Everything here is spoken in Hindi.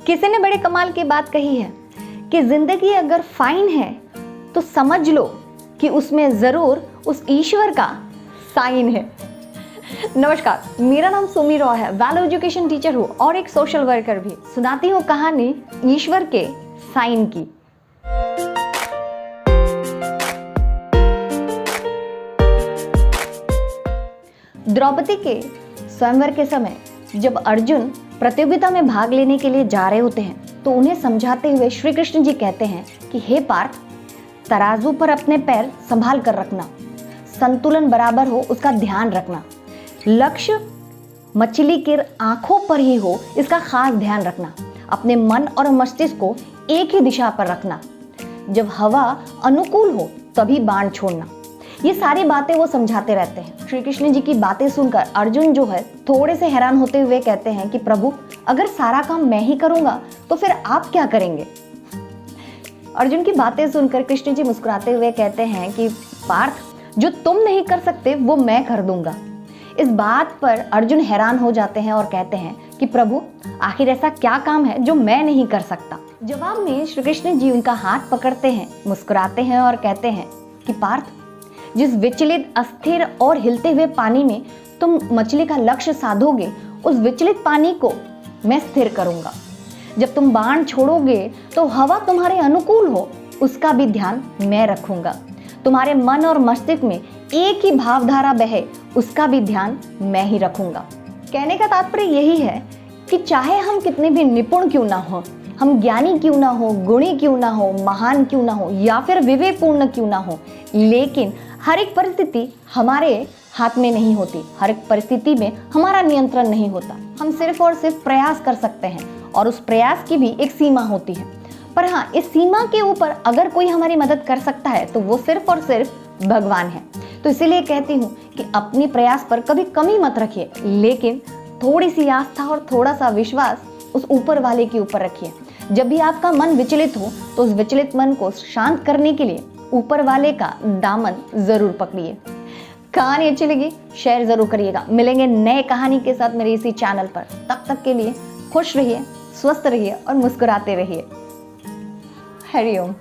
किसी ने बड़े कमाल की बात कही है कि जिंदगी अगर फाइन है तो समझ लो कि उसमें जरूर उस ईश्वर का साइन है। नमस्कार, मेरा नाम सुमी रॉय है, वैल्यू एजुकेशन टीचर हूँ और एक सोशल वर्कर भी। सुनाती हूँ कहानी ईश्वर के साइन की। द्रौपदी के स्वयंवर के समय जब अर्जुन प्रतियोगिता में भाग लेने के लिए जा रहे होते हैं तो उन्हें समझाते हुए श्री कृष्ण जी कहते हैं कि हे पार्थ, तराजू पर अपने पैर संभाल कर रखना, संतुलन बराबर हो उसका ध्यान रखना, लक्ष्य मछली की आंखों पर ही हो इसका खास ध्यान रखना, अपने मन और मस्तिष्क को एक ही दिशा पर रखना, जब हवा अनुकूल हो तभी बाण छोड़ना। ये सारी बातें वो समझाते रहते हैं। श्री कृष्ण जी की बातें सुनकर अर्जुन जो है थोड़े से हैरान होते हुए कहते हैं कि प्रभु, अगर सारा काम मैं ही करूंगा तो फिर आप क्या करेंगे? अर्जुन की बातें सुनकर कृष्ण जी मुस्कुराते हुए कहते हैं कि पार्थ, जो तुम नहीं कर सकते वो मैं कर दूंगा। इस बात पर अर्जुन हैरान हो जाते हैं और कहते हैं कि प्रभु, आखिर ऐसा क्या काम है जो मैं नहीं कर सकता? जवाब में श्री कृष्ण जी उनका हाथ पकड़ते हैं, मुस्कुराते हैं और कहते हैं कि पार्थ, जिस विचलित, अस्थिर और हिलते हुए पानी में तुम मछली का लक्ष्य साधोगे, उस विचलित पानी को मैं स्थिर करूंगा। जब तुम बाण छोड़ोगे तो हवा तुम्हारे अनुकूल हो उसका भी ध्यान मैं रखूंगा। तुम्हारे मन और मस्तिष्क में एक ही भावधारा बहे उसका भी ध्यान मैं ही रखूंगा। कहने का तात्पर्य यही है कि चाहे हम कितने भी निपुण क्यों ना हो, हम ज्ञानी क्यों ना हो, गुणी क्यों ना हो, महान क्यों ना हो या फिर विवेकपूर्ण क्यों ना हो, लेकिन हर एक परिस्थिति हमारे हाथ में नहीं होती। हर एक परिस्थिति में हमारा नियंत्रण नहीं होता। हम सिर्फ और सिर्फ प्रयास कर सकते हैं और उस प्रयास की भी एक सीमा होती है। पर हाँ, इस सीमा के ऊपर अगर कोई हमारी मदद कर सकता है तो वो सिर्फ और सिर्फ भगवान है। तो इसीलिए कहती हूँ कि अपनी प्रयास पर कभी कमी मत रखिए, लेकिन थोड़ी सी आस्था और थोड़ा सा विश्वास उस ऊपर वाले के ऊपर रखिए। जब भी आपका मन विचलित हो तो उस विचलित मन को शांत करने के लिए ऊपर वाले का दामन जरूर पकड़िए। कहानी अच्छी लगी शेयर जरूर करिएगा। मिलेंगे नए कहानी के साथ मेरे इसी चैनल पर। तब तक के लिए खुश रहिए, स्वस्थ रहिए और मुस्कुराते रहिए। हरि ओम।